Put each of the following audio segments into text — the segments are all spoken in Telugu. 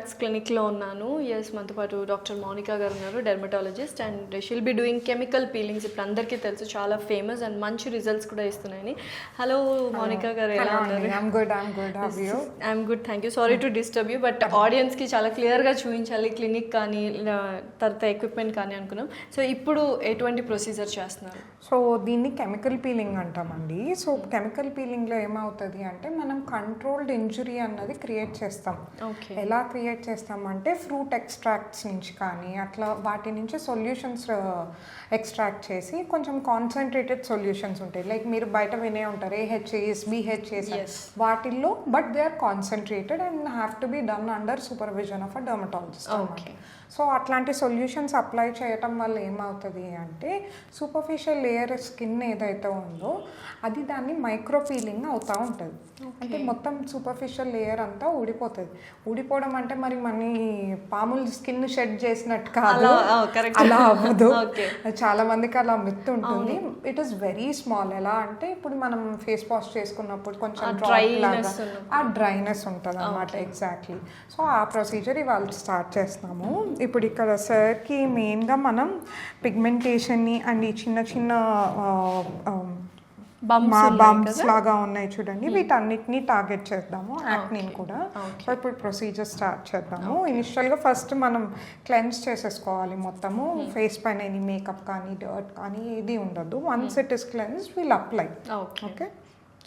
లాక్స్ క్లినిక్లో ఉన్నాను. ఎస్, మనతో పాటు డాక్టర్ మోనికా గారు ఉన్నారు, dermatologist, and she'll be doing chemical feelings. ఇప్పుడు అందరికీ తెలుసు, చాలా ఫేమస్ అండ్ మంచి రిజల్ట్స్ కూడా ఇస్తున్నాయని. హలో మోనికా గారు, ఎలా ఉన్నారు? I'm good. How are you? I'm good, thank you. Sorry to disturb you, but ఆడియన్స్కి చాలా క్లియర్గా చూపించాలి క్లినిక్ కానీ తర్వాత ఎక్విప్మెంట్ కానీ అనుకున్నాం. సో ఇప్పుడు ఎటువంటి ప్రొసీజర్ చేస్తున్నారు? సో దీన్ని కెమికల్ పీలింగ్ అంటామండి. సో కెమికల్ పీలింగ్లో ఏమవుతుంది అంటే మనం కంట్రోల్డ్ ఇంజురీ అన్నది క్రియేట్ చేస్తాం. ఎలా క్రియేట్ చేస్తామంటే ఫ్రూట్ ఎక్స్ట్రాక్ట్స్ నుంచి కానీ అట్లా వాటి నుంచి సొల్యూషన్స్ ఎక్స్ట్రాక్ట్ చేసి కొంచెం కాన్సన్ట్రేటెడ్ సొల్యూషన్స్ ఉంటాయి. లైక్ మీరు బయట వినే ఉంటారు AHAs, BHAs, వాటిల్లో, but they are concentrated and have to be done under supervision of a dermatologist. So అట్లాంటి సొల్యూషన్స్ అప్లై చేయటం వల్ల ఏమవుతుంది అంటే సూపర్ఫిషియల్ లేయర్ స్కిన్ ఏదైతే ఉందో అది దాన్ని మైక్రో పీలింగ్ అవుతూ ఉంటుంది. అంటే మొత్తం సూపర్ఫిషియల్ లేయర్ అంతా ఊడిపోతుంది. ఊడిపోవడం అంటే మరి మన పాములు స్కిన్ షెడ్ చేసినట్టు కాదు, అలా అవ్వదు. చాలా మందికి అలా మిత్ ఉంటుంది. It is very small. ఎలా అంటే ఇప్పుడు మనం ఫేస్ వాష్ చేసుకున్నప్పుడు కొంచెం ఆ డ్రైనెస్ ఉంటుంది అన్నమాట. ఎగ్జాక్ట్లీ. సో ఆ ప్రొసీజర్ ఇవాళ స్టార్ట్ చేస్తున్నాము. ఇప్పుడు ఇక్కడ సార్కి మెయిన్గా మనం పిగ్మెంటేషన్ని అండ్ ఈ చిన్న చిన్న బంప్స్ లాగా ఉన్నాయి చూడండి, వీటన్నిటిని టార్గెట్ చేద్దాము. యాక్నీని కూడా. సో ఇప్పుడు ప్రొసీజర్ స్టార్ట్ చేద్దాము. ఇనిషియల్గా ఫస్ట్ మనం క్లెన్స్ చేసేసుకోవాలి మొత్తము. ఫేస్ పైన ఎనీ మేకప్ కానీ డర్ట్ కానీ ఏది ఉండదు. Once it is cleanse will apply. Okay,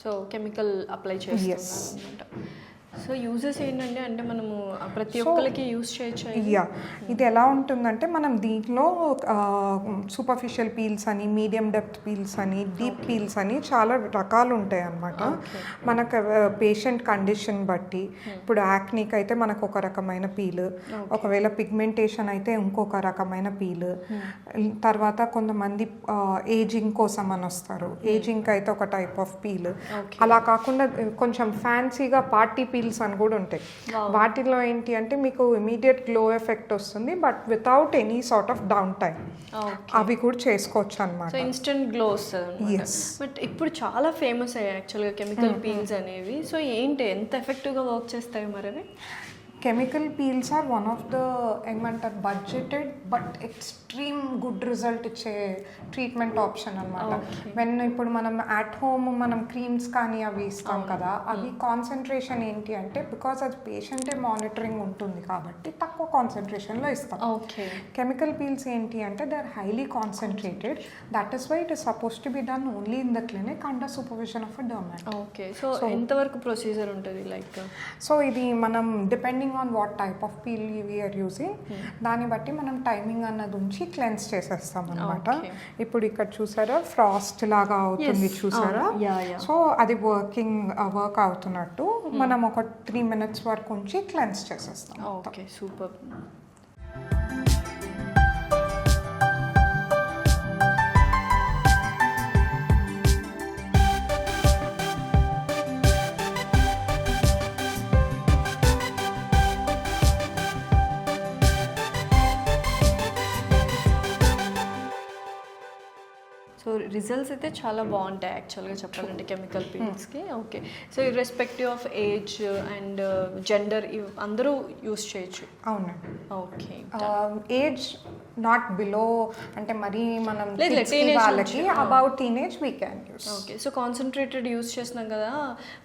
so chemical apply చేస్తాం. సో యూజెస్ ఏంటంటే అంటే మనము ప్రతి ఒక్కరికి యూజ్ చేయొచ్చు. ఇది ఎలా ఉంటుందంటే మనం దీంట్లో సూపర్ఫిషియల్ పీల్స్ అని, మీడియం డెప్త్ పీల్స్ అని, డీప్ పీల్స్ అని చాలా రకాలు ఉంటాయి అన్నమాట. మనకు పేషెంట్ కండిషన్ బట్టి, ఇప్పుడు యాక్నీకి అయితే మనకు ఒక రకమైన పీల్, ఒకవేళ పిగ్మెంటేషన్ అయితే ఇంకొక రకమైన పీల్, తర్వాత కొంతమంది ఏజింగ్ కోసం అని వస్తారు, ఏజింగ్కి అయితే ఒక టైప్ ఆఫ్ పీల్. అలా కాకుండా కొంచెం ఫ్యాన్సీగా పార్టీ పీల్ అని కూడా ఉంటాయి. వాటిలో ఏంటి అంటే మీకు ఇమీడియట్ గ్లో ఎఫెక్ట్ వస్తుంది, but without any sort of down time. అవి కూడా చేసుకోవచ్చు అనమాట. ఇన్స్టెంట్ గ్లో వస్తుంది. బట్ ఇప్పుడు చాలా ఫేమస్ అయ్యాయి యాక్చువల్గా కెమికల్ పీల్స్ అనేవి. సో ఏంటి, ఎంత ఎఫెక్టివ్గా వర్క్ చేస్తాయి మరి అవి? Chemical peels are one of the ఏమంటారు budgeted but extreme good result ఇచ్చే ట్రీట్మెంట్ ఆప్షన్ అనమాట. వెన్ ఇప్పుడు మనం అట్ హోమ్ మనం క్రీమ్స్ కానీ అవి ఇస్తాం కదా, అవి కాన్సన్ట్రేషన్ ఏంటి అంటే బికాస్ అది పేషెంటే మానిటరింగ్ ఉంటుంది కాబట్టి తక్కువ కాన్సన్ట్రేషన్లో ఇస్తాం. కెమికల్ పీల్స్ ఏంటి అంటే they are highly concentrated. That is why it is suppose to be done only in the clinic under supervision of a dermatologist. Okay, so ఎంతవరకు ప్రొసీజర్ ఉంటుంది లైక్? సో ఇది మనం depending on what type of peel we're using, దాన్ని బట్టి మనం టైమింగ్ అన్నది ఉంచి క్లెన్స్ చేసేస్తాం అనమాట. ఇప్పుడు ఇక్కడ చూసారా ఫ్రాస్ట్ లాగా అవుతుంది చూసారా? సో అది వర్క్ అవుతున్నట్టు మనం ఒక 3 minutes వరకు ఉంచి క్లెన్స్ చేసేస్తాం. Okay, super. సో రిజల్ట్స్ అయితే చాలా బాగుంటాయి యాక్చువల్గా చెప్పాలంటే కెమికల్ పీల్స్కి. Okay, so irrespective of age and gender అందరూ యూస్ చేయొచ్చు. అవునండి. ఓకే, ఏజ్ నాట్ బిలో అంటే మరీ మనం వాళ్ళకి about teenage we can use. Okay, so concentrated use చేస్తున్నాం కదా,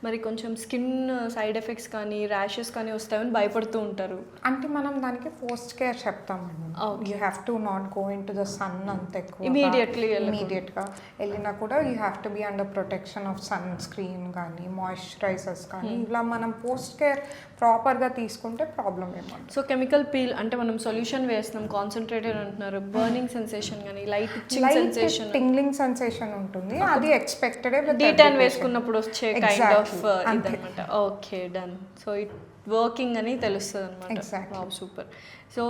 మరి కొంచెం స్కిన్ సైడ్ ఎఫెక్ట్స్ కానీ ర్యాషెస్ కానీ వస్తాయని భయపడుతూ ఉంటారు. అంటే మనం దానికి పోస్ట్ కేర్ చెప్తామండి. You have to not go into the sun అంత ఎక్కువ ఇమీడియట్గా వెళ్ళినా కూడా you have to be under protection of sun screen కానీ మాయిశ్చరైజర్స్ కానీ ఇలా మనం పోస్ట్ కేర్ ప్రాపర్గా తీసుకుంటే ప్రాబ్లం ఏమో. సో కెమికల్ పీల్ అంటే మనం సొల్యూషన్ వేస్తున్నాం, కాన్సన్ట్రేటెడ్ అంటున్నారు, బర్నింగ్ సెన్సేషన్ కానీ లైట్ సెన్సేషన్, టింగ్లింగ్ సెన్సేషన్ ఉంటుంది. అది ఎక్స్పెక్టెడ్ డీటాన్ వేసుకున్నప్పుడు వచ్చే కైండ్ ఆఫ్ ఇదన్నమాట. Okay, done. So it working అని తెలుస్తుంది అనమాట. సూపర్. సో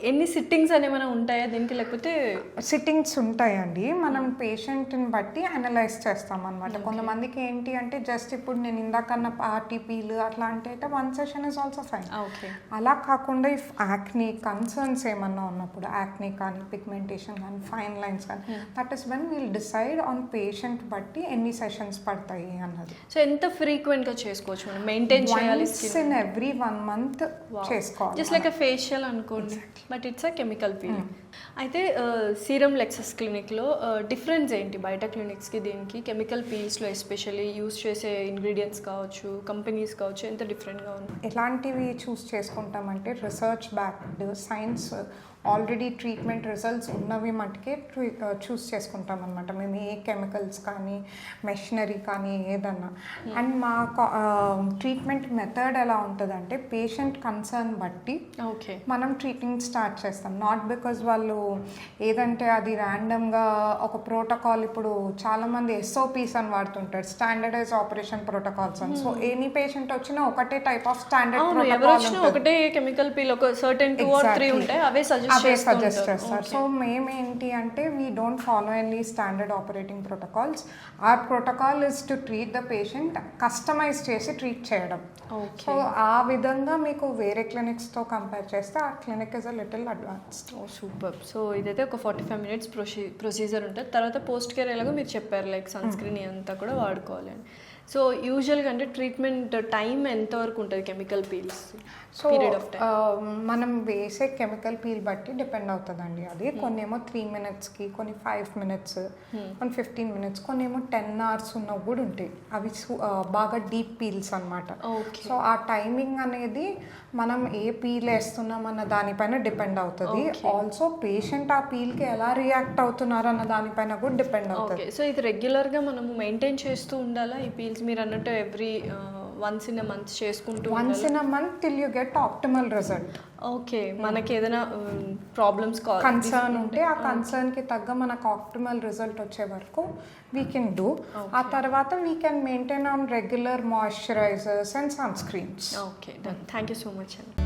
ఎన్ని సిట్టింగ్స్ అని ఏమైనా ఉంటాయా దీనికి, లేకపోతే సిట్టింగ్స్ ఉంటాయండి. మనం పేషెంట్ని బట్టి అనలైజ్ చేస్తాం అనమాట. కొంతమందికి ఏంటి అంటే జస్ట్ ఇప్పుడు నేను ఇందాకన్నా పార్టీ పీల్ అట్లా అంటే అయితే 1 సెషన్ ఇస్ ఆల్సో ఫైన్. అలా కాకుండా ఇఫ్ యాక్నీ కన్సర్న్స్ ఏమన్నా ఉన్నప్పుడు, యాక్నీ కానీ పిగ్మెంటేషన్ కానీ ఫైన్ లైన్స్ కానీ, that is when we'll decide on patient బట్టి ఎన్ని సెషన్స్ పడతాయి అన్నది. సో ఎంత ఫ్రీక్వెంట్గా చేసుకోవచ్చు మనం మెయింటైన్ చేయాలి? ఇన్ ఎవ్రీ 1 month చేసుకోవాలి. జస్ట్ లైక్ ఫేషియల్ అనుకోండి, but it's a chemical peeling. అయితే సీరం లెక్సస్ క్లినిక్లో డిఫరెన్స్ ఏంటి బయట క్లినిక్స్కి దీనికి? కెమికల్ పీల్స్లో ఎస్పెషల్లీ యూస్ చేసే ఇంగ్రీడియంట్స్ కావచ్చు, కంపెనీస్ కావచ్చు, ఎంత డిఫరెంట్గా ఉంది? ఎలాంటివి చూస్ చేసుకుంటామంటే research backed, science already treatment results ఉన్నవి మటుకే చూస్ చేసుకుంటాం అనమాట. మేము ఏ కెమికల్స్ కానీ మెషినరీ కానీ ఏదన్నా. అండ్ మా ట్రీట్మెంట్ మెథడ్ ఎలా ఉంటుందంటే పేషెంట్ కన్సర్న్ బట్టి మనం ట్రీట్మెంట్ స్టార్ట్ చేస్తాం. నాట్ బికాజ్ వాళ్ళు ఏదంటే అది ర్యాండమ్గా ఒక ప్రోటోకాల్, ఇప్పుడు చాలామంది SOPs అని వాడుతుంటారు, స్టాండర్డైజ్ ఆపరేషన్ ప్రోటోకాల్స్ అని. సో ఎనీ పేషెంట్ వచ్చినా ఒకటే టైప్ ఆఫ్ స్టాండర్డ్ ప్రోటోకాల్, ఒకటే కెమికల్ పీల్, ఒక సర్టెన్ 2 or 3 ఉంటాయి, అవే సజెస్ట్ చేస్తారు. సో మేమేంటి అంటే we don't follow any standard operating protocols. Our protocol is to treat the patient, customise చేసి ట్రీట్ చేయడం. సో ఆ విధంగా మీకు వేరే క్లినిక్స్తో కంపేర్ చేస్తే ఆ clinic is a little advanced. Super. So ఇదైతే ఒక 45 minutes ప్రొసీజర్ ఉంటుంది. తర్వాత పోస్ట్ కేర్ ఎలాగో మీరు చెప్పారు, లైక్ సన్ స్క్రీన్ అంతా కూడా వాడుకోవాలి అని. సో యూజువల్గా అంటే ట్రీట్మెంట్ టైం ఎంతవరకు ఉంటుంది కెమికల్ పీల్స్? సో మనం వేసే కెమికల్ పీల్ బట్టి డిపెండ్ అవుతుందండి. అది కొన్ని ఏమో 3 minutesకి, కొన్ని 5 minutes, కొన్ని 15 minutes, కొన్ని ఏమో 10 hours ఉన్నవి కూడా ఉంటాయి. అవి బాగా డీప్ పీల్స్ అనమాట. సో ఆ టైమింగ్ అనేది మనం ఏ పీల్ వేస్తున్నాం అన్న దానిపైన డిపెండ్ అవుతుంది. ఆల్సో పేషెంట్ ఆ పీల్కి ఎలా రియాక్ట్ అవుతున్నారు అన్న దానిపైన కూడా డిపెండ్ అవుతుంది. సో ఇది రెగ్యులర్గా మనము మెయింటైన్ చేస్తూ ఉండాలా ఈ పీల్స్? మీరు అన్నట్టు every once in a month చేసుకుంటూ once in a month till you get optimal result. Okay, మనకి ఏదైనా ప్రాబ్లమ్స్ కన్సర్న్ ఉంటే ఆ కన్సర్న్కి తగ్గ మనకు ఆప్టిమల్ రిజల్ట్ వచ్చే వరకు వీ కెన్ డూ. ఆ తర్వాత we can maintain on regular moisturisers and sun screens. Okay, done. Thank you so much అండి.